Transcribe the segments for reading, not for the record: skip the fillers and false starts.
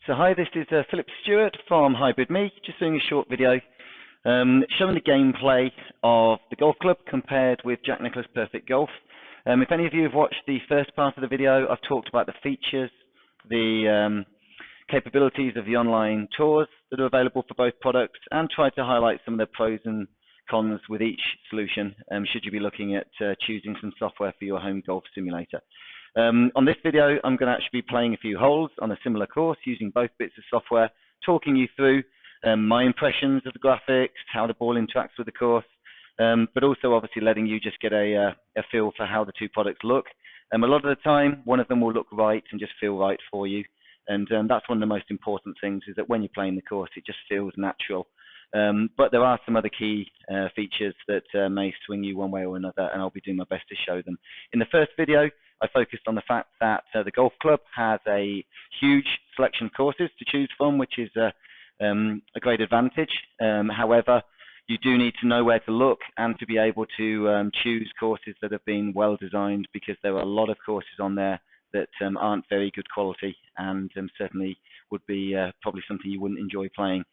So hi, this is Philip Stewart from Hybrid Me, just doing a short video showing the gameplay of the golf club compared with Jack Nicklaus Perfect Golf. If any of you have watched the first part of the video, I've talked about the features, the capabilities of the online tours that are available for both products, and tried to highlight some of the pros and cons with each solution, should you be looking at choosing some software for your home golf simulator. On this video, I'm going to actually be playing a few holes on a similar course using both bits of software, talking you through my impressions of the graphics, how the ball interacts with the course, but also obviously letting you just get a feel for how the two products look. A lot of the time, one of them will look right and just feel right for you. And that's one of the most important things, is that when you're playing the course, it just feels natural. But there are some other key features that may swing you one way or another, and I'll be doing my best to show them. In the first video, I focused on the fact that the golf club has a huge selection of courses to choose from, which is a great advantage. However, you do need to know where to look and to be able to choose courses that have been well designed, because there are a lot of courses on there that aren't very good quality, and certainly would be probably something you wouldn't enjoy playing.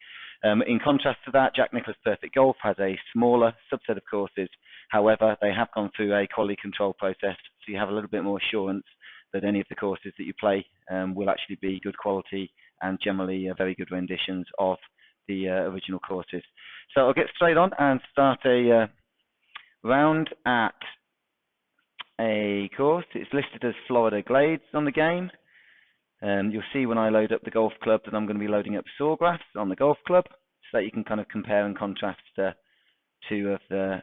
In contrast to that, Jack Nicklaus Perfect Golf has a smaller subset of courses. However, they have gone through a quality control process, so you have a little bit more assurance that any of the courses that you play will actually be good quality and generally very good renditions of the original courses. So I'll get straight on and start a round at a course. It's listed as Florida Glades on the game. You'll see when I load up the golf club that I'm going to be loading up sawgrass on the golf club, so that you can kind of compare and contrast two of the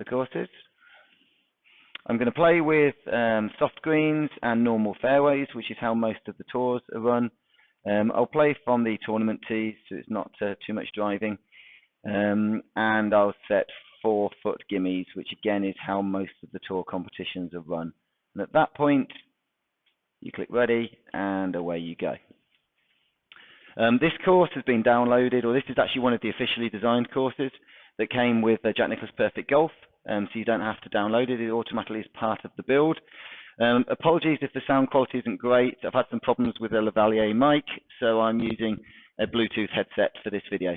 courses. I'm going to play with soft greens and normal fairways, which is how most of the tours are run. I'll play from the tournament tees, so it's not too much driving. And I'll set 4-foot gimmies, which again is how most of the tour competitions are run. And at that point, you click ready, and away you go. This course has been downloaded, or this is actually one of the officially designed courses that came with Jack Nicklaus Perfect Golf, so you don't have to download it. It automatically is part of the build. Apologies if the sound quality isn't great. I've had some problems with the lavalier mic, so I'm using a Bluetooth headset for this video.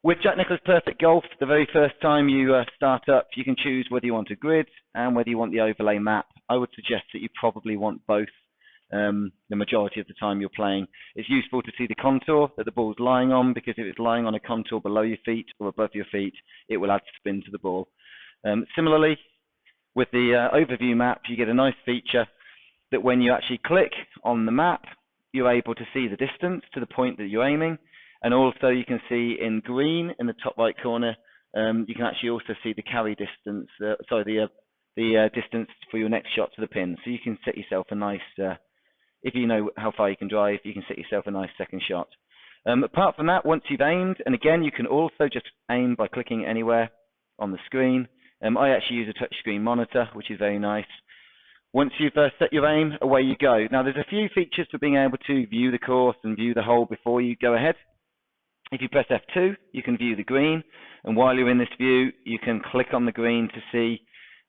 With Jack Nicklaus Perfect Golf, the very first time you start up, you can choose whether you want a grid and whether you want the overlay map. I would suggest that you probably want both the majority of the time you're playing. It's useful to see the contour that the ball's lying on, because if it's lying on a contour below your feet or above your feet, it will add spin to the ball. Similarly, with the overview map, you get a nice feature that when you actually click on the map, you're able to see the distance to the point that you're aiming. And also you can see in green in the top right corner, you can actually also see the carry distance, the distance for your next shot to the pin. So you can set yourself a nice, if you know how far you can drive, you can set yourself a nice second shot. Apart from that, once you've aimed, and again, you can also just aim by clicking anywhere on the screen. I actually use a touchscreen monitor, which is very nice. Once you've set your aim, away you go. Now, there's a few features for being able to view the course and view the hole before you go ahead. If you press F2, you can view the green, and while you're in this view, you can click on the green to see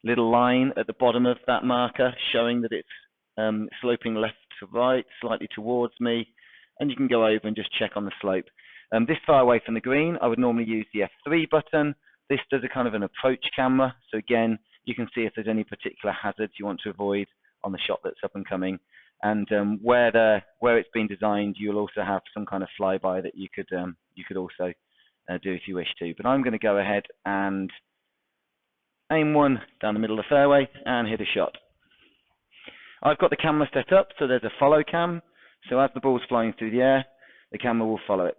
a little line at the bottom of that marker showing that it's sloping left to right, slightly towards me, and you can go over and just check on the slope. This far away from the green, I would normally use the F3 button. This does a kind of an approach camera, so again, you can see if there's any particular hazards you want to avoid on the shot that's up and coming. And where it's been designed, you'll also have some kind of flyby that you could also do if you wish to. But I'm going to go ahead and aim one down the middle of the fairway and hit a shot. I've got the camera set up so there's a follow cam. So as the ball's flying through the air, the camera will follow it.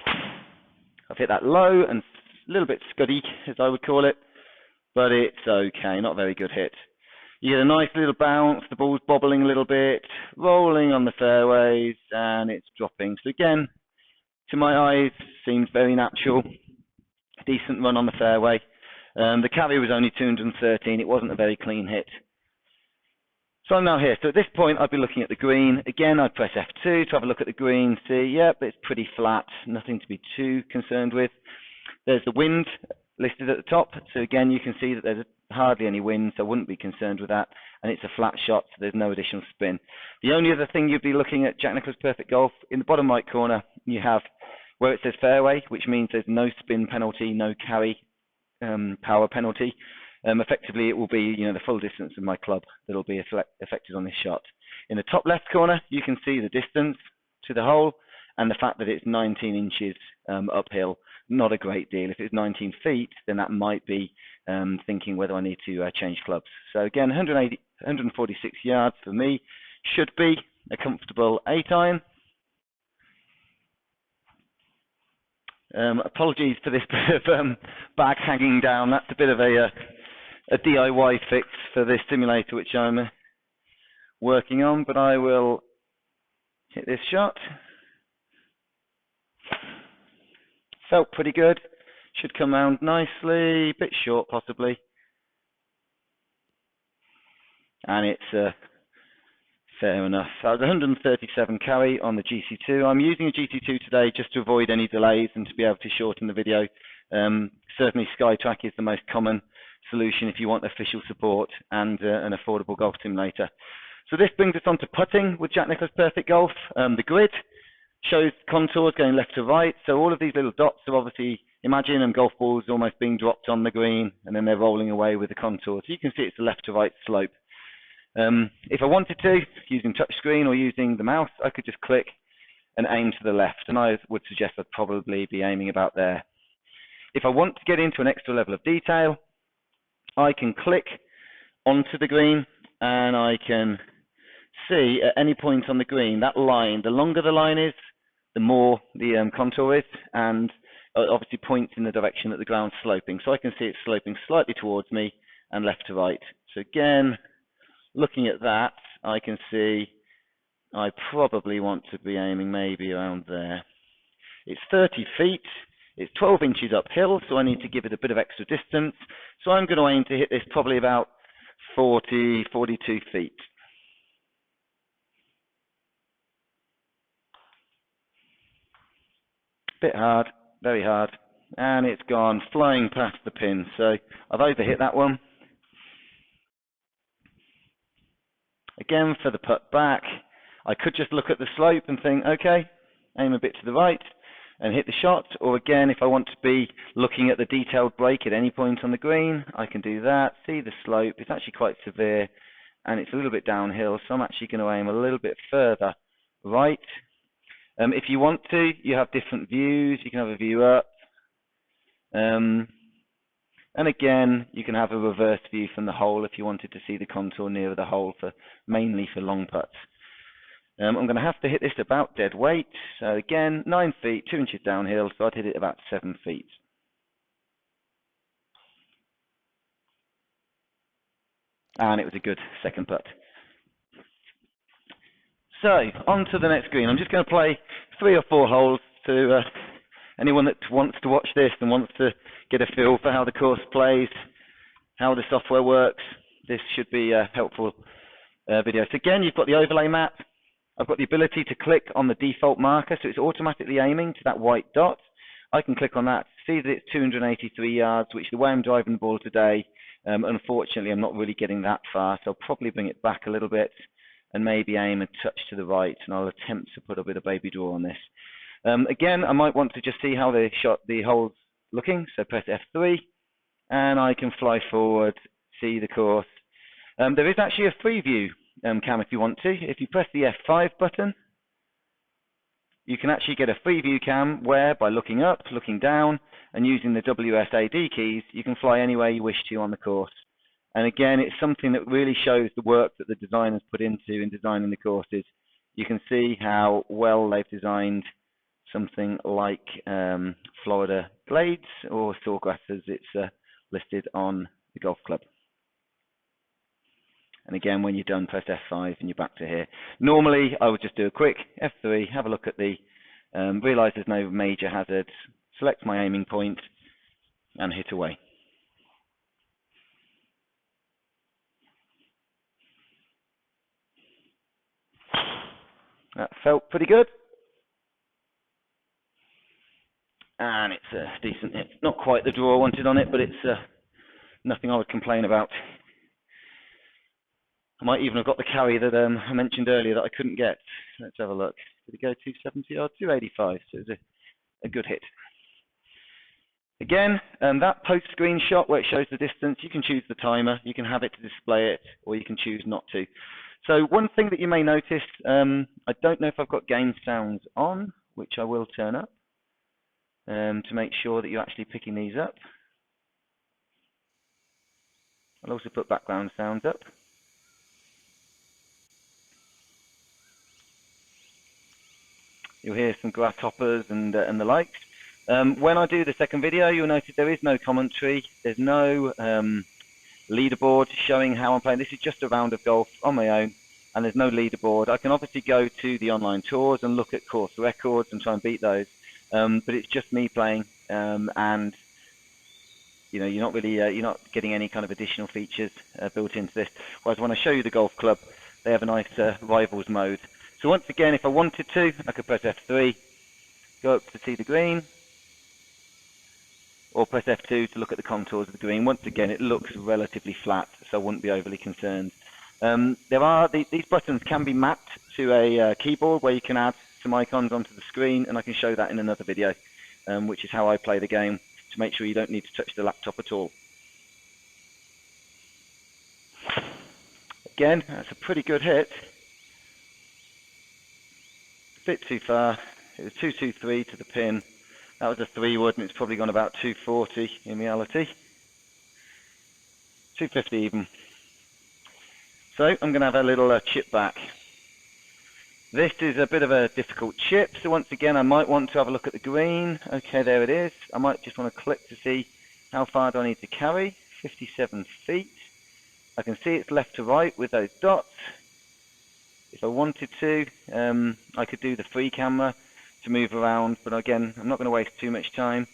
I've hit that low and a little bit scuddy, as I would call it, but it's okay, not a very good hit. You get a nice little bounce, the ball's bobbling a little bit, rolling on the fairways, and it's dropping. So again, to my eyes, seems very natural. Decent run on the fairway. The carry was only 213. It wasn't a very clean hit. So I'm now here. So at this point, I'd be looking at the green. Again, I'd press F2 to have a look at the green, see, yep, it's pretty flat, nothing to be too concerned with. There's the wind listed at the top. So again, you can see that there's hardly any wind, so I wouldn't be concerned with that. And it's a flat shot, so there's no additional spin. The only other thing you'd be looking at Jack Nicklaus Perfect Golf, in the bottom right corner, you have where it says fairway, which means there's no spin penalty, no carry power penalty. Effectively, it will be the full distance of my club that will be affected on this shot. In the top left corner, you can see the distance to the hole and the fact that it's 19 inches uphill. Not a great deal. If it's 19 feet, then that might be thinking whether I need to change clubs. So again, 146 yards for me should be a comfortable 8-iron. Apologies for this bit of bag hanging down. That's a bit of a DIY fix for this simulator which I'm working on, but I will hit this shot. Felt pretty good. Should come round nicely. Bit short possibly. And it's fair enough. That was 137 carry on the GC2. I'm using a GC2 today just to avoid any delays and to be able to shorten the video. Certainly SkyTrack is the most common solution if you want official support and an affordable golf simulator. So this brings us on to putting with Jack Nicklaus Perfect Golf. The grid shows contours going left to right. So all of these little dots are obviously, imagine them golf balls almost being dropped on the green and then they're rolling away with the contour. So you can see it's a left to right slope. If I wanted to, using touchscreen or using the mouse, I could just click and aim to the left, and I would suggest I'd probably be aiming about there. If I want to get into an extra level of detail, I can click onto the green and I can see at any point on the green that line, the longer the line is, the more the contour is, and obviously points in the direction that the ground's sloping. So I can see it's sloping slightly towards me and left to right. So again, looking at that, I can see I probably want to be aiming maybe around there. It's 30 feet, it's 12 inches uphill, so I need to give it a bit of extra distance. So I'm going to aim to hit this probably about 40, 42 feet. Bit hard, very hard, and it's gone flying past the pin. So I've overhit that one. Again, for the putt back, I could just look at the slope and think, okay, aim a bit to the right and hit the shot. Or again, if I want to be looking at the detailed break at any point on the green, I can do that. See the slope, it's actually quite severe and it's a little bit downhill, so I'm actually going to aim a little bit further right. If you want to, you have different views. You can have a view up. And again, you can have a reverse view from the hole if you wanted to see the contour nearer the hole, mainly for long putts. I'm going to have to hit this about dead weight. So again, 9 feet, 2 inches downhill, so I'd hit it about 7 feet. And it was a good second putt. So, on to the next green. I'm just going to play 3 or 4 holes to anyone that wants to watch this and wants to get a feel for how the course plays, how the software works. This should be a helpful video. So again, you've got the overlay map. I've got the ability to click on the default marker, so it's automatically aiming to that white dot. I can click on that, see that it's 283 yards, which the way I'm driving the ball today, unfortunately, I'm not really getting that far, so I'll probably bring it back a little bit and maybe aim a touch to the right, and I'll attempt to put a bit of baby draw on this. Again, I might want to just see how the hole's looking, so press F3, and I can fly forward, see the course. There is actually a free view cam if you want to. If you press the F5 button, you can actually get a free view cam where, by looking up, looking down, and using the WSAD keys, you can fly anywhere you wish to on the course. And again, it's something that really shows the work that the designers put into in designing the courses. You can see how well they've designed something like Florida Glades or Sawgrass as it's listed on the golf club. And again, when you're done, press F5 and you're back to here. Normally, I would just do a quick F3, have a look at the, realise there's no major hazards, select my aiming point, and hit away. That felt pretty good. And it's a decent hit. Not quite the draw I wanted on it, but it's nothing I would complain about. I might even have got the carry that I mentioned earlier that I couldn't get. Let's have a look. Did it go 270 or 285? So it was a good hit. Again, that post screenshot where it shows the distance, you can choose the timer, you can have it to display it, or you can choose not to. So one thing that you may notice, I don't know if I've got game sounds on, which I will turn up to make sure that you're actually picking these up. I'll also put background sounds up. You'll hear some grasshoppers and the likes. When I do the second video, you'll notice there is no commentary. There's no leaderboard showing how I'm playing. This is just a round of golf on my own, and there's no leaderboard. I can obviously go to the online tours and look at course records and try and beat those, but it's just me playing, and you know, you're not getting any kind of additional features built into this. Whereas when I show you the golf club, they have a nice rivals mode. So once again, if I wanted to, I could press F3, go up to see the green, or press F2 to look at the contours of the green. Once again, it looks relatively flat, so I wouldn't be overly concerned. These buttons can be mapped to a keyboard where you can add some icons onto the screen, and I can show that in another video, which is how I play the game, to make sure you don't need to touch the laptop at all. Again, that's a pretty good hit. A bit too far. It was 223 to the pin. That was a 3-wood, and it's probably gone about 240 in reality. 250 even. So I'm going to have a little chip back. This is a bit of a difficult chip, so once again I might want to have a look at the green. Okay, there it is. I might just want to click to see how far do I need to carry. 57 feet. I can see it's left to right with those dots. If I wanted to, I could do the free camera to move around, but again, I'm not going to waste too much time.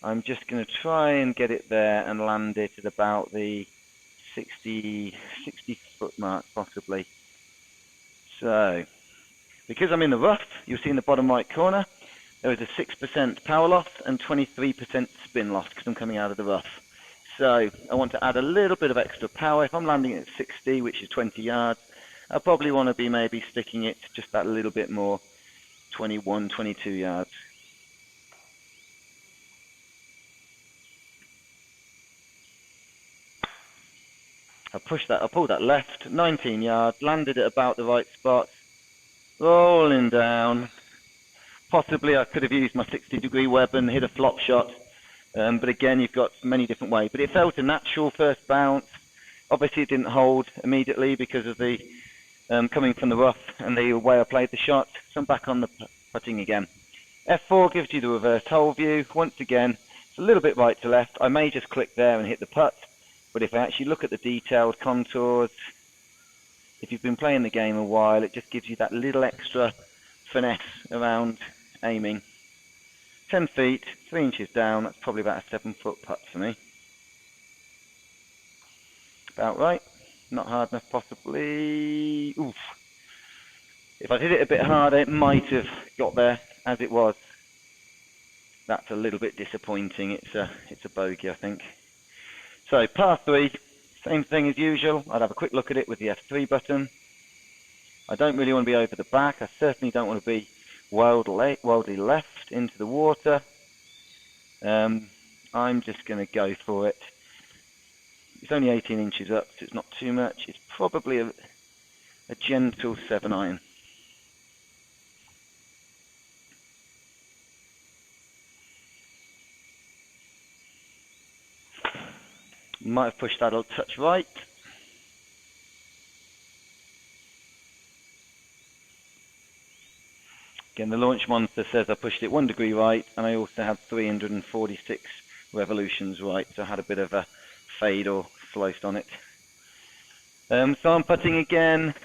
I'm just going to try and get it there and land it at about the 60 foot mark, possibly. So, because I'm in the rough, you'll see in the bottom right corner, there is a 6% power loss and 23% spin loss because I'm coming out of the rough. So, I want to add a little bit of extra power. If I'm landing at 60, which is 20 yards, I probably want to be maybe sticking it just that little bit more, 21, 22 yards. I pulled that left, 19 yards, landed at about the right spot, rolling down. Possibly I could have used my 60-degree weapon, hit a flop shot, but again, you've got many different ways. But it felt a natural first bounce. Obviously, it didn't hold immediately because of the coming from the rough and the way I played the shot. So I'm back on the putting again. F4 gives you the reverse hole view. Once again, it's a little bit right to left. I may just click there and hit the putt, but if I actually look at the detailed contours, if you've been playing the game a while, it just gives you that little extra finesse around aiming. 10 feet, 3 inches down, that's probably about a 7-foot putt for me. About right. Not hard enough, possibly. Oof. If I'd hit it a bit harder, it might have got there. As it was, that's a little bit disappointing. It's a bogey, I think. So par 3, same thing as usual. I'd have a quick look at it with the F3 button. I don't really want to be over the back. I certainly don't want to be wildly left into the water. I'm just going to go for it. It's only 18 inches up, so it's not too much. It's probably a gentle 7-iron. Might have pushed that a touch right. Again, the launch monitor says I pushed it 1 degree right, and I also had 346 revolutions right, so I had a bit of a fade or sliced on it. So I'm putting again.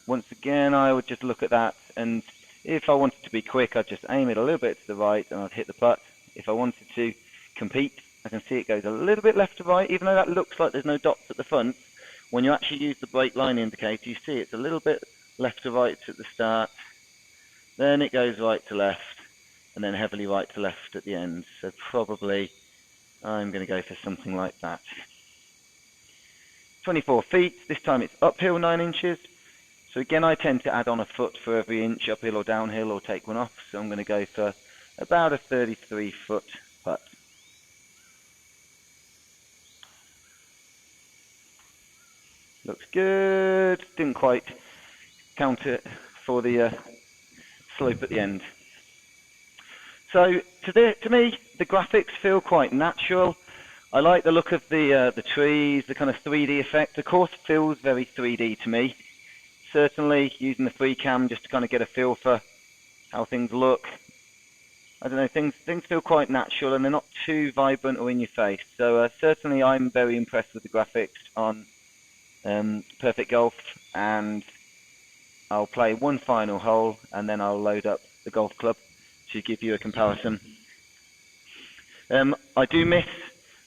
Once again, I would just look at that, and if I wanted to be quick, I'd just aim it a little bit to the right, and I'd hit the putt. If I wanted to compete, I can see it goes a little bit left to right, even though that looks like there's no dots at the front. When you actually use the brake line indicator, you see it's a little bit left to right at the start, then it goes right to left, and then heavily right to left at the end. So probably I'm going to go for something like that. 24 feet, this time it's uphill 9 inches. So again, I tend to add on a foot for every inch, uphill or downhill, or take one off. So I'm going to go for about a 33-foot putt. Looks good. Didn't quite count it for the slope at the end. So to me, the graphics feel quite natural. I like the look of the trees, the kind of 3D effect. The course feels very 3D to me. Certainly using the free cam just to kind of get a feel for how things look. I don't know, things feel quite natural and they're not too vibrant or in your face. So certainly I'm very impressed with the graphics on Perfect Golf, and I'll play one final hole and then I'll load up the golf club to give you a comparison. I do miss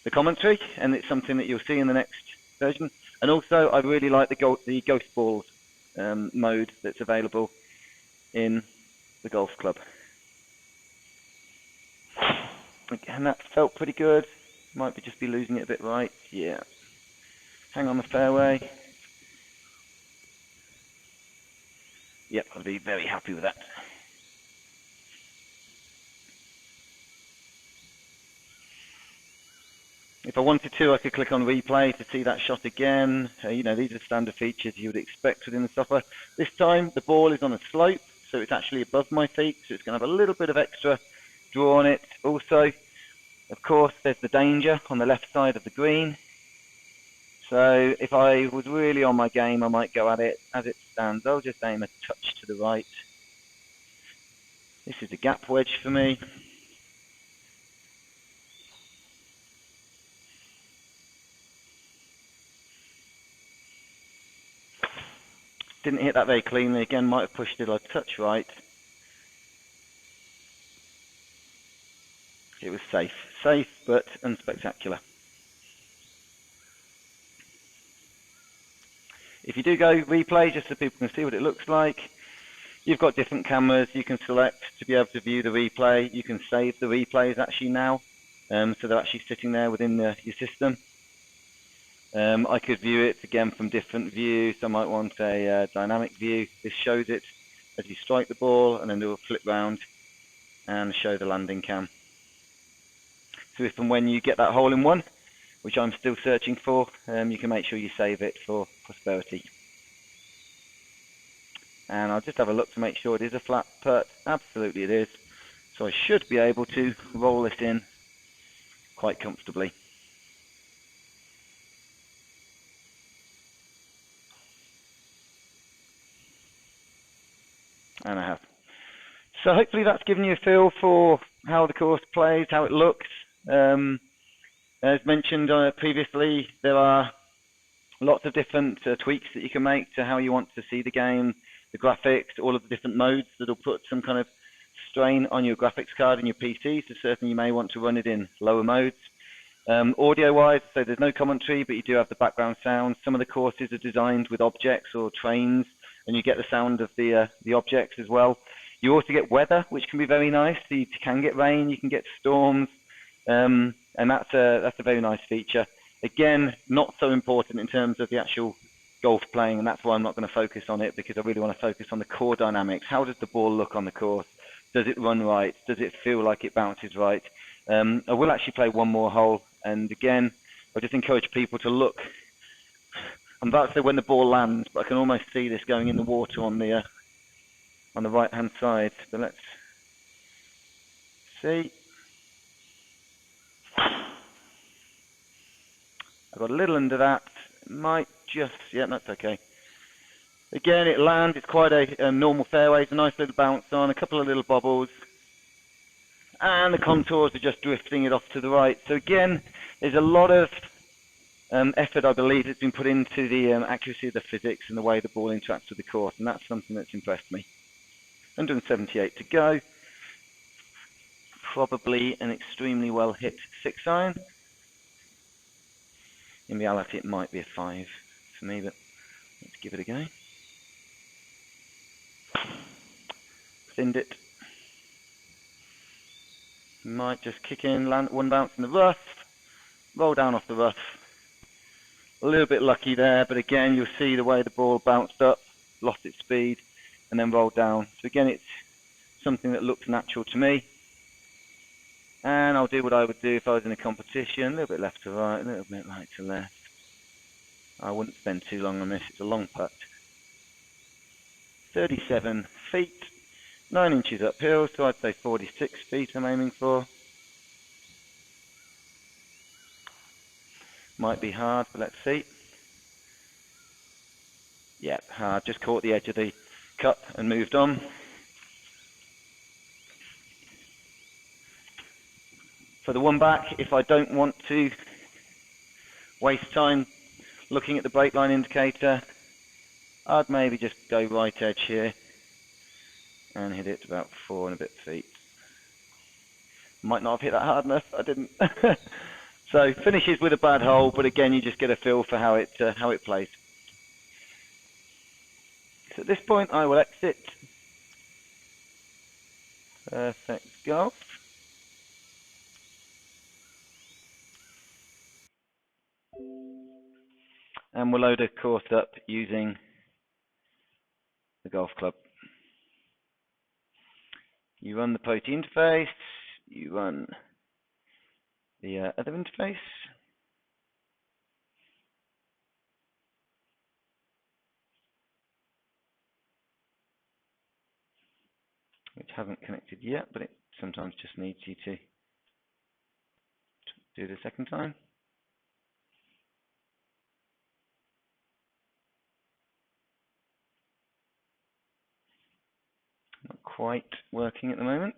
the commentary, and it's something that you'll see in the next version. And also, I really like the Ghost Balls mode that's available in the golf club. Again, that felt pretty good. Might just be losing it a bit right. Yeah. Hang on the fairway. Yep, I'll be very happy with that. If I wanted to, I could click on replay to see that shot again. You know, these are standard features you would expect within the software. This time, the ball is on a slope, so it's actually above my feet, so it's going to have a little bit of extra draw on it. Also, of course, there's the danger on the left side of the green. So if I was really on my game, I might go at it as it stands. I'll just aim a touch to the right. This is a gap wedge for me. Didn't hit that very cleanly. Again, might have pushed it a touch right. It was safe. Safe, but unspectacular. If you do go replay, just so people can see what it looks like, you've got different cameras you can select to be able to view the replay. You can save the replays actually now, so they're actually sitting there within your system. I could view it again from different views. I might want a dynamic view. This shows it as you strike the ball, and then it will flip round and show the landing cam. So if and when you get that hole in one, which I'm still searching for, you can make sure you save it for posterity. And I'll just have a look to make sure it is a flat putt. Absolutely it is. So I should be able to roll this in quite comfortably. And I have. So hopefully that's given you a feel for how the course plays, how it looks. As mentioned previously, there are lots of different tweaks that you can make to how you want to see the game, the graphics, all of the different modes that will put some kind of strain on your graphics card and your PC. So certainly you may want to run it in lower modes. Audio-wise, so there's no commentary, but you do have the background sound. Some of the courses are designed with objects or trains, and you get the sound of the objects as well. You also get weather, which can be very nice. So you can get rain, you can get storms, and that's a very nice feature. Again, not so important in terms of the actual golf playing, and that's why I'm not going to focus on it, because I really want to focus on the core dynamics. How does the ball look on the course? Does it run right? Does it feel like it bounces right? I will actually play one more hole, and again, I just encourage people to look. I'm about to say when the ball lands, but I can almost see this going in the water on the right-hand side. So let's see. I got a little under that. Might just, yeah, that's okay. Again, it lands. It's quite a normal fairway. It's a nice little bounce on, a couple of little bobbles. And the contours are just drifting it off to the right. So again, there's a lot of effort, I believe, that's been put into the accuracy of the physics and the way the ball interacts with the course, and that's something that's impressed me. 178 to go. Probably an extremely well hit 6-iron. In reality, it might be a 5 for me, but let's give it a go. Thinned it. Might just kick in, land one bounce in the rough. roll down off the rough. A little bit lucky there, but again, you'll see the way the ball bounced up, lost its speed, and then rolled down. So again, it's something that looks natural to me. And I'll do what I would do if I was in a competition, a little bit left to right, a little bit right to left. I wouldn't spend too long on this, it's a long putt. 37 feet, 9 inches uphill, so I'd say 46 feet I'm aiming for. Might be hard, but let's see. Yep, hard, just caught the edge of the cup and moved on. For the one back, if I don't want to waste time looking at the brake line indicator, I'd maybe just go right edge here and hit it about 4 and a bit feet. Might not have hit that hard enough, I didn't. So finishes with a bad hole, but again you just get a feel for how it plays. So at this point I will exit. Perfect golf. And we'll load a course up using the golf club. You run the POTI interface, you run the other interface. Which hasn't connected yet, but it sometimes just needs you to do the second time. Not quite working at the moment.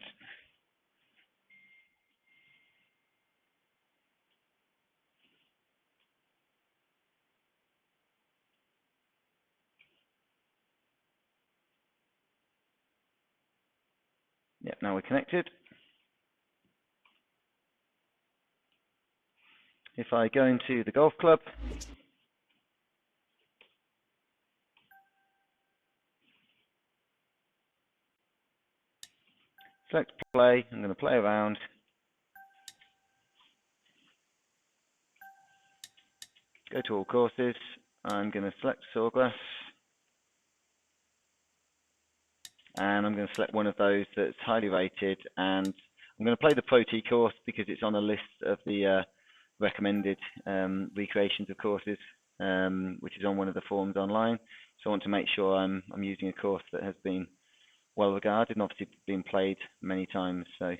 Yep, now we're connected. If I go into the golf club, select play, I'm going to play around. Go to all courses, I'm going to select Sawgrass. And I'm going to select one of those that's highly rated, and I'm going to play the POTI course because it's on a list of the recommended recreations of courses, which is on one of the forums online. So I want to make sure I'm using a course that has been well regarded and obviously been played many times. So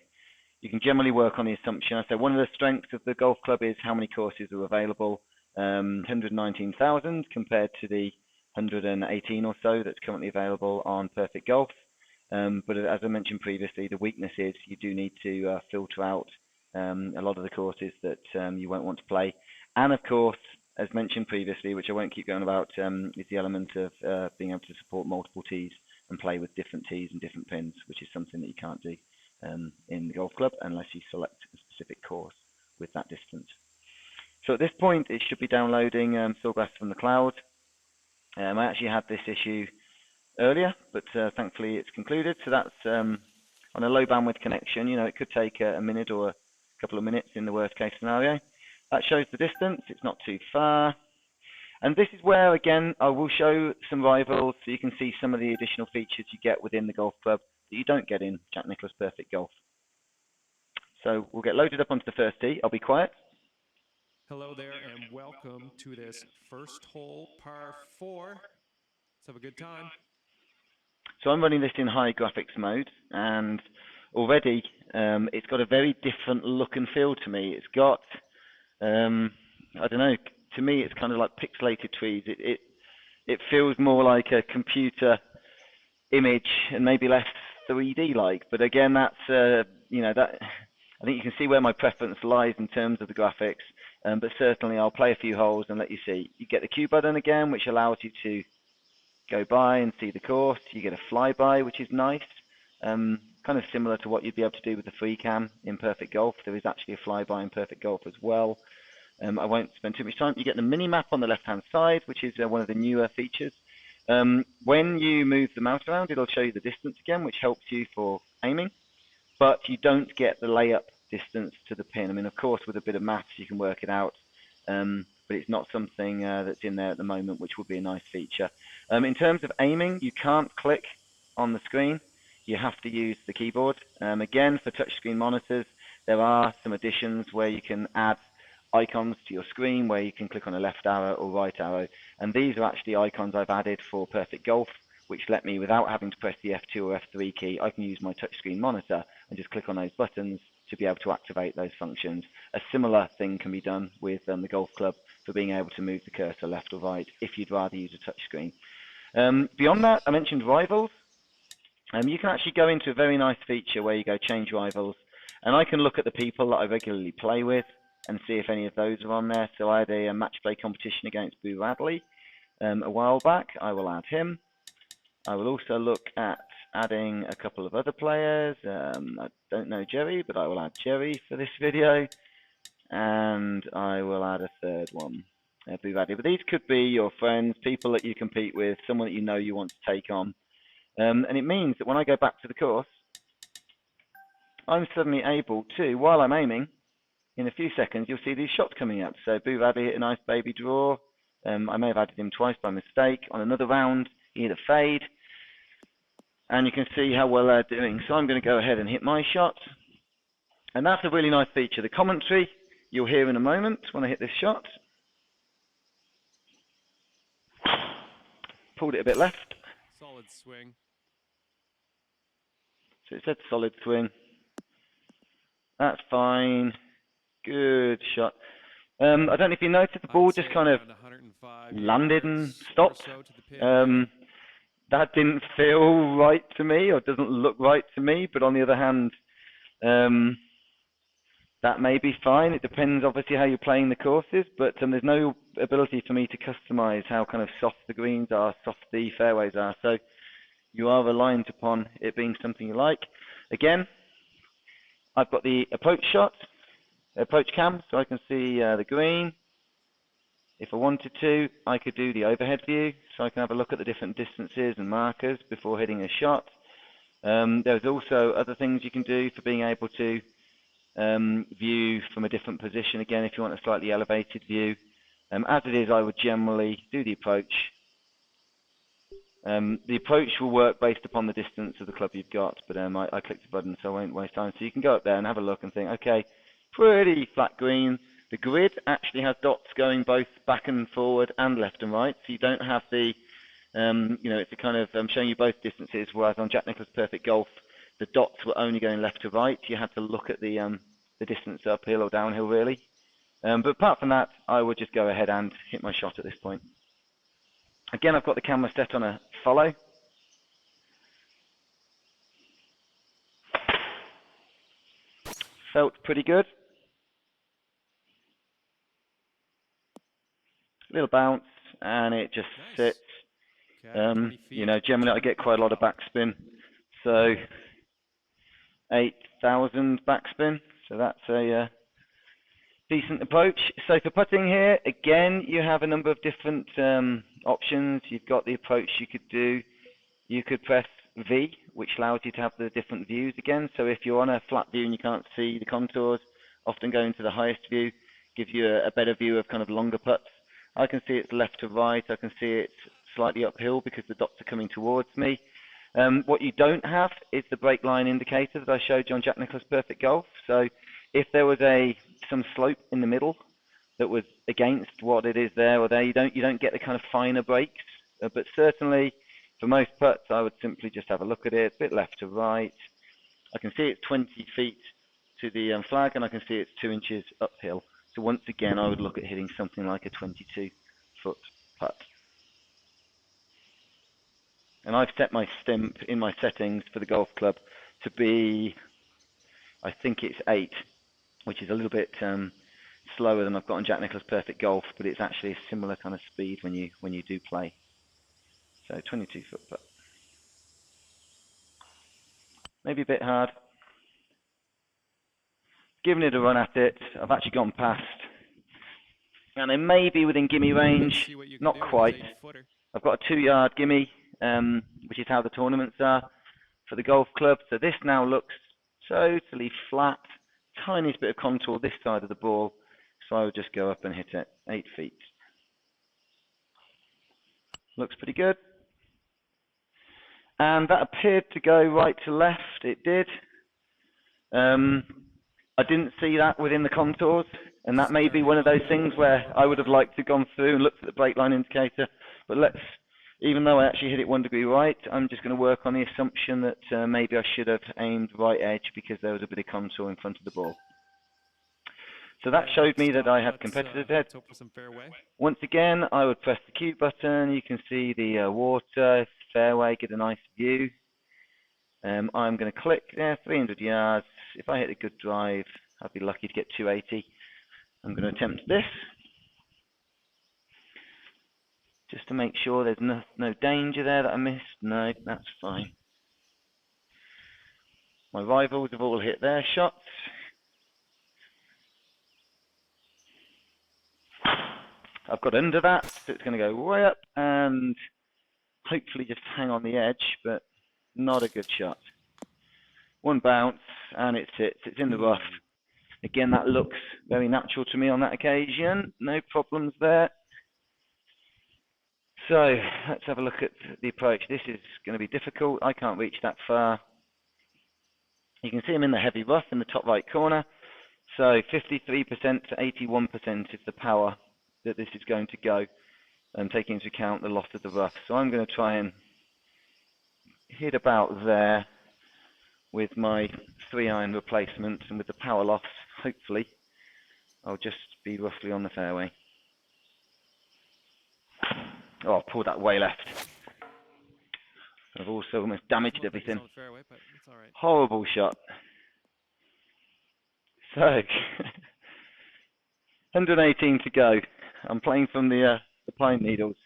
you can generally work on the assumption. So one of the strengths of the golf club is how many courses are available. 119,000 compared to the 118 or so that's currently available on Perfect Golf. But as I mentioned previously, the weakness is you do need to filter out a lot of the courses that you won't want to play. And of course, as mentioned previously, which I won't keep going about, is the element of being able to support multiple tees and play with different tees and different pins, which is something that you can't do in the golf club unless you select a specific course with that distance. So at this point, it should be downloading Sawgrass from the cloud. I actually had this issue earlier, but thankfully it's concluded. So that's on a low bandwidth connection. You know, it could take a minute or a couple of minutes in the worst case scenario. That shows the distance. It's not too far. And this is where, again, I will show some rivals so you can see some of the additional features you get within the golf club that you don't get in Jack Nicklaus Perfect Golf. So we'll get loaded up onto the first tee. I'll be quiet. Hello there and welcome to this first hole par 4. Let's have a good time. So I'm running this in high graphics mode, and already it's got a very different look and feel to me. It's got, I don't know, to me it's kind of like pixelated trees. It feels more like a computer image and maybe less 3D like. But again, that's you know, that I think you can see where my preference lies in terms of the graphics. But certainly I'll play a few holes and let you see. You get the Q button again, which allows you to go by and see the course. You get a flyby, which is nice. Kind of similar to what you'd be able to do with the free cam in Perfect Golf. There is actually a flyby in Perfect Golf as well. I won't spend too much time. You get the mini map on the left-hand side, which is one of the newer features. When you move the mouse around, it'll show you the distance again, which helps you for aiming. But you don't get the layup distance to the pin. I mean, of course, with a bit of maths, you can work it out, but it's not something that's in there at the moment, which would be a nice feature. In terms of aiming, you can't click on the screen. You have to use the keyboard. Again, for touchscreen monitors, there are some additions where you can add icons to your screen where you can click on a left arrow or right arrow. And these are actually icons I've added for Perfect Golf, which let me, without having to press the F2 or F3 key, I can use my touchscreen monitor and just click on those buttons to be able to activate those functions. A similar thing can be done with the golf club for being able to move the cursor left or right if you'd rather use a touchscreen. Beyond that, I mentioned rivals. You can actually go into a very nice feature where you go change rivals, and I can look at the people that I regularly play with and see if any of those are on there. So I had a match play competition against Boo Radley a while back. I will add him. I will also look at adding a couple of other players. I don't know Jerry, but I will add Jerry for this video. And I will add a third one, Boo Radley. But these could be your friends, people that you compete with, someone that you know you want to take on. And it means that when I go back to the course, I'm suddenly able to, while I'm aiming, in a few seconds, you'll see these shots coming up. So Boo Radley hit a nice baby draw. I may have added him twice by mistake. On another round, he hit a fade. And you can see how well they're doing. So I'm going to go ahead and hit my shot. And that's a really nice feature. The commentary you'll hear in a moment when I hit this shot. Pulled it a bit left. Solid swing. So it said solid swing. That's fine. Good shot. I don't know if you noticed, the ball just kind of landed and stopped. That didn't feel right to me, or doesn't look right to me, but on the other hand, that may be fine. It depends obviously how you're playing the courses, but there's no ability for me to customize how kind of soft the greens are, soft the fairways are, so you are reliant upon it being something you like. Again, I've got the approach shot, approach cam, so I can see the green. If I wanted to, I could do the overhead view, so I can have a look at the different distances and markers before hitting a shot. There's also other things you can do for being able to view from a different position. Again, if you want a slightly elevated view. As it is, I would generally do the approach. The approach will work based upon the distance of the club you've got, but I clicked the button, so I won't waste time. So you can go up there and have a look and think, okay, pretty flat green. The grid actually has dots going both back and forward and left and right, so you don't have the, it's a kind of showing you both distances, whereas on Jack Nicklaus Perfect Golf, the dots were only going left to right. You had to look at the distance uphill or downhill, really. But apart from that, I would just go ahead and hit my shot at this point. Again, I've got the camera set on a follow. Felt pretty good. Little bounce, and it just sits. Generally I get quite a lot of backspin, so 8,000 backspin, so that's a decent approach. So for putting here, again, you have a number of different options. You've got the approach you could do. You could press V, which allows you to have the different views again. So if you're on a flat view and you can't see the contours, often going to the highest view gives you a better view of kind of longer putts. I can see it's left to right. I can see it's slightly uphill because the dots are coming towards me. What you don't have is the break line indicator that I showed you on Jack Nicklaus Perfect Golf. So if there was some slope in the middle that was against what it is there or there, you don't get the kind of finer breaks. But certainly for most putts, I would simply just have a look at it, a bit left to right. I can see it's 20 feet to the flag, and I can see it's 2 inches uphill. So once again, I would look at hitting something like a 22-foot putt. And I've set my stimp in my settings for the golf club to be, I think it's 8, which is a little bit slower than I've got on Jack Nicklaus Perfect Golf, but it's actually a similar kind of speed when you do play. So 22-foot putt. Maybe a bit hard. Giving it a run at it. I've actually gone past. And it may be within gimme range. Not quite. I've got a 2-yard gimme, which is how the tournaments are for the golf club. So this now looks totally flat, tiniest bit of contour this side of the ball, so I would just go up and hit it 8 feet. Looks pretty good. And that appeared to go right to left. It did. I didn't see that within the contours, and that may be one of those things where I would have liked to have gone through and looked at the brake line indicator. But even though I actually hit it 1 degree right, I'm just going to work on the assumption that maybe I should have aimed right edge because there was a bit of contour in front of the ball. So that showed me that I had competitive head. Once again, I would press the Q button. You can see the water, fairway, get a nice view. I'm going to click there, 300 yards. If I hit a good drive, I'd be lucky to get 280. I'm going to attempt this, just to make sure there's no danger there that I missed. No, that's fine. My rivals have all hit their shots. I've got under that, so it's going to go way up and hopefully just hang on the edge, but not a good shot. One bounce, and it sits. It's in the rough. Again, that looks very natural to me on that occasion. No problems there. So let's have a look at the approach. This is going to be difficult. I can't reach that far. You can see I'm in the heavy rough in the top right corner. So 53% to 81% is the power that this is going to go, and taking into account the loss of the rough. So I'm going to try and hit about there with my 3-iron replacement, and with the power loss, hopefully, I'll just be roughly on the fairway. Oh, I pulled that way left. I've also almost damaged everything. Horrible shot. So, 118 to go. I'm playing from the pine needles.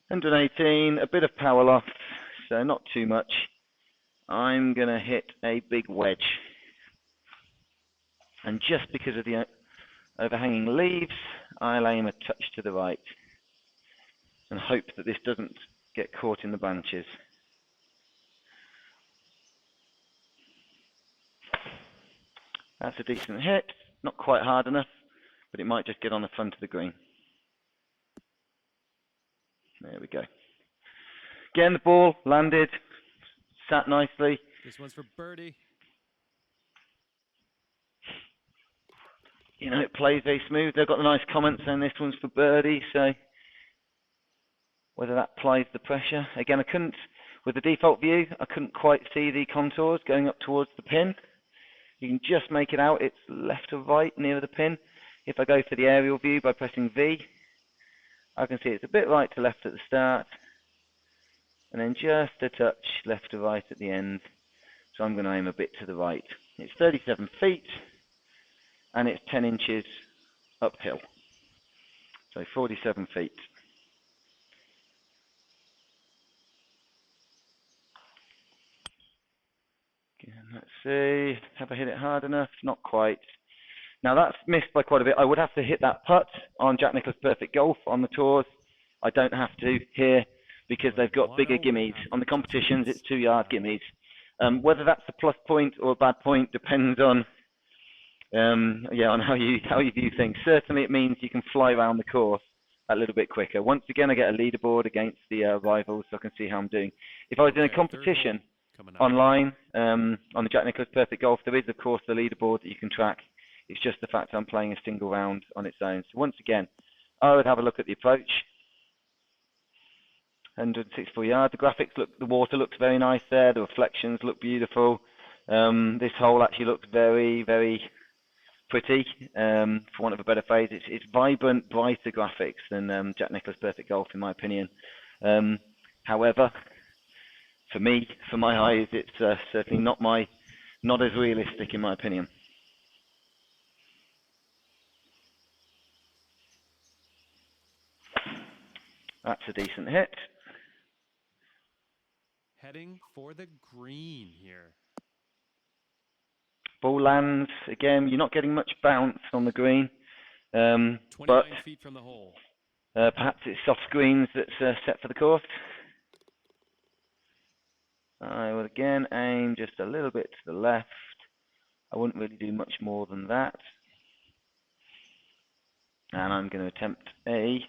118, a bit of power loss, so not too much. I'm going to hit a big wedge. And just because of the overhanging leaves, I'll aim a touch to the right and hope that this doesn't get caught in the branches. That's a decent hit, not quite hard enough, but it might just get on the front of the green. There we go. Again, the ball landed, sat nicely. This one's for birdie. You know, it plays very smooth. They've got the nice comments saying this one's for birdie, so whether that applies the pressure. Again, I couldn't, with the default view, I couldn't quite see the contours going up towards the pin. You can just make it out, it's left or right near the pin. If I go for the aerial view by pressing V, I can see it's a bit right to left at the start, and then just a touch left to right at the end. So I'm going to aim a bit to the right. It's 37 feet, and it's 10 inches uphill. So 47 feet. Again, let's see, have I hit it hard enough? Not quite. Now that's missed by quite a bit. I would have to hit that putt on Jack Nicklaus Perfect Golf on the tours. I don't have to here because they've got bigger gimmies. On the competitions, it's 2-yard gimmies. Whether that's a plus point or a bad point depends on on how you view things. Certainly, it means you can fly around the course a little bit quicker. Once again, I get a leaderboard against the rivals, so I can see how I'm doing. If I was in a competition online on the Jack Nicklaus Perfect Golf, there is of course the leaderboard that you can track. It's just the fact I'm playing a single round on its own. So once again, I would have a look at the approach. 164 yards. The graphics look, the water looks very nice there. The reflections look beautiful. This hole actually looks very, very pretty, for want of a better phrase. It's vibrant, brighter graphics than Jack Nicklaus Perfect Golf, in my opinion. However, for me, for my eyes, it's certainly not as realistic, in my opinion. That's a decent hit. Heading for the green here. Ball lands. Again, you're not getting much bounce on the green. 29 feet from the hole. Perhaps it's soft greens that's set for the course. I will again aim just a little bit to the left. I wouldn't really do much more than that. And I'm going to attempt a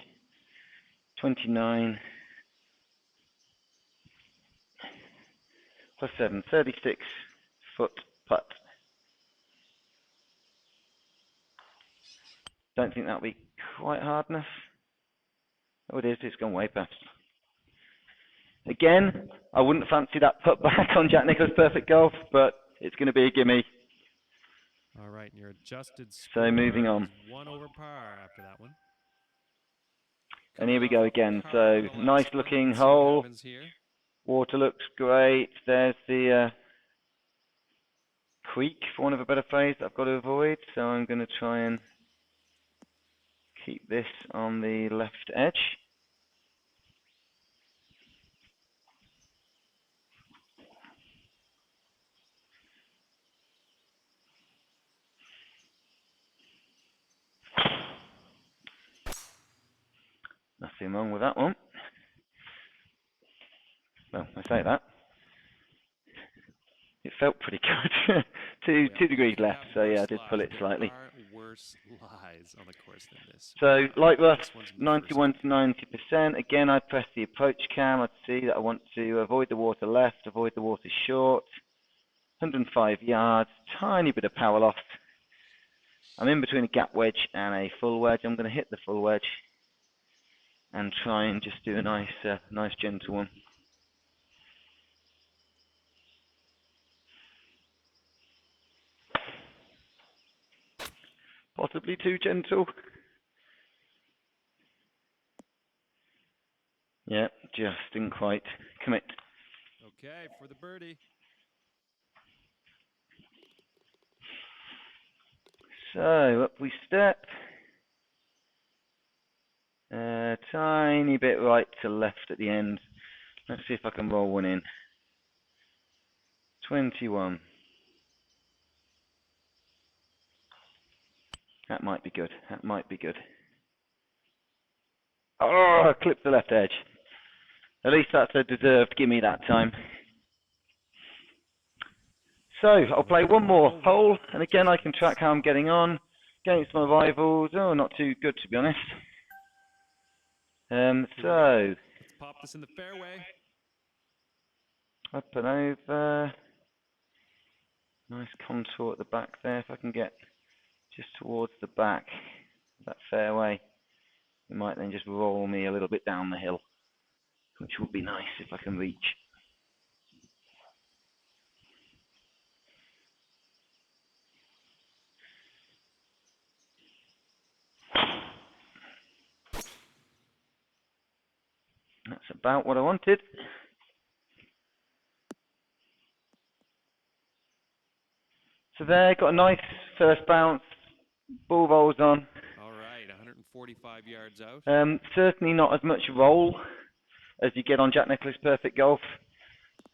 29 plus 7, 36 foot putt. Don't think that'll be quite hard enough. Oh, it is. It's gone way past. Again, I wouldn't fancy that put back on Jack Nicklaus Perfect Golf, but it's going to be a gimme. All right, and your adjusted score So moving on. is 1 over par after that one. And here we Coming go off a again. par So on the last nice one. looking Let's see what hole. happens here. Water looks great. There's the creek, for want of a better phrase, that I've got to avoid. So I'm going to try and keep this on the left edge. Nothing wrong with that one. Well, I say that. It felt pretty good. two degrees left, so yeah, I did pull it slightly. There are worse lies on the course than this. So, like rough, This one's in the 91 to 90%. Again, I press the approach cam. I'd see that I want to avoid the water left, avoid the water short. 105 yards, tiny bit of power loft. I'm in between a gap wedge and a full wedge. I'm going to hit the full wedge and try and just do a nice gentle one. Possibly too gentle. Yeah, just didn't quite commit. Okay, for the birdie. So, up we step. Tiny bit right to left at the end. Let's see if I can roll one in. 21. That might be good. That might be good. Oh, I clipped the left edge. At least that's a deserved gimme that time. So, I'll play one more hole, and again I can track how I'm getting on against my rivals. Oh, not too good to be honest. So, Let's pop this in the fairway. up and over. Nice contour at the back there. If I can get just towards the back of that fairway, it might then just roll me a little bit down the hill, which would be nice if I can reach. That's about what I wanted. So there, got a nice first bounce, ball rolls on. All right, 145 yards out. Certainly not as much roll as you get on Jack Nicklaus Perfect Golf.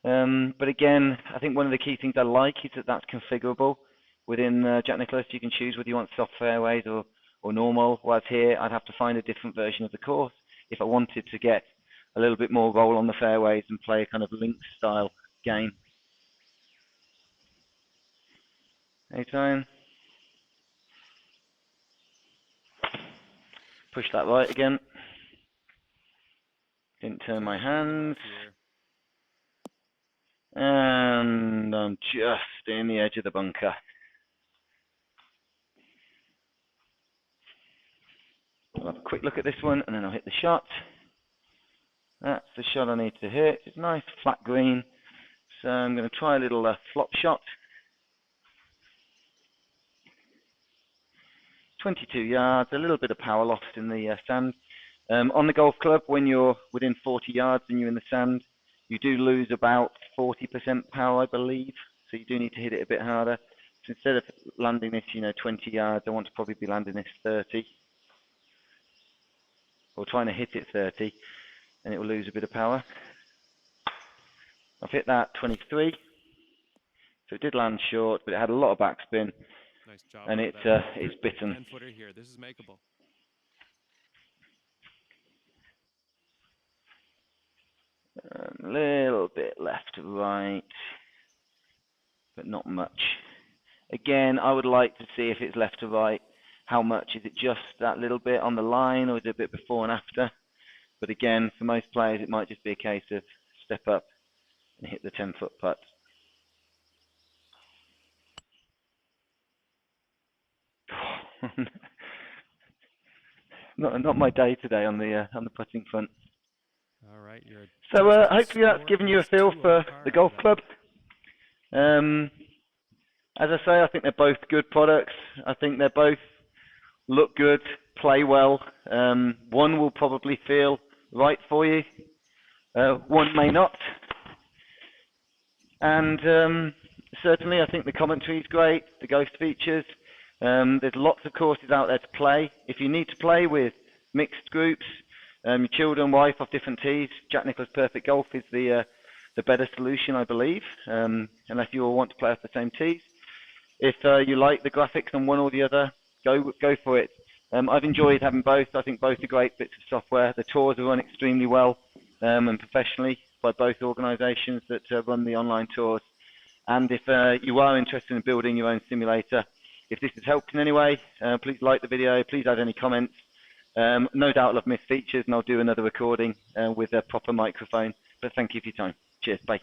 But again, I think one of the key things I like is that that's configurable. Within Jack Nicklaus, you can choose whether you want soft fairways or normal, whereas here I'd have to find a different version of the course if I wanted to get a little bit more roll on the fairways and play a kind of links style game. Anytime. Push that right again. Didn't turn my hands. And I'm just in the edge of the bunker. I'll have a quick look at this one and then I'll hit the shot. That's the shot I need to hit. It's nice flat green. So I'm going to try a little flop shot. 22 yards, a little bit of power lost in the sand. On the golf club, when you're within 40 yards and you're in the sand, you do lose about 40% power, I believe. So you do need to hit it a bit harder. So instead of landing this, 20 yards, I want to probably be landing this 30. Or trying to hit it 30, and it will lose a bit of power. I've hit that 23. So it did land short, but it had a lot of backspin. Nice job. And it's bitten. 10-footer here. This is makeable. A little bit left to right, but not much. Again, I would like to see if it's left to right, how much. Is it just that little bit on the line, or is it a bit before and after? But again, for most players, it might just be a case of step up and hit the 10-foot putt. Not my day today on the putting front. All right, your So hopefully that's given you a feel for the golf club. As I say, I think they're both good products. I think they both look good, play well. One will probably feel right for you. One may not. And certainly I think the commentary is great, the ghost features. There's lots of courses out there to play. If you need to play with mixed groups, your children, wife off different tees, Jack Nicklaus Perfect Golf is the better solution, I believe, unless you all want to play off the same tees. If you like the graphics on one or the other, go for it. I've enjoyed having both. I think both are great bits of software. The tours are run extremely well and professionally by both organisations that run the online tours. And if you are interested in building your own simulator, if this has helped in any way, please like the video, please add any comments. No doubt I'll have missed features and I'll do another recording with a proper microphone. But thank you for your time. Cheers, bye.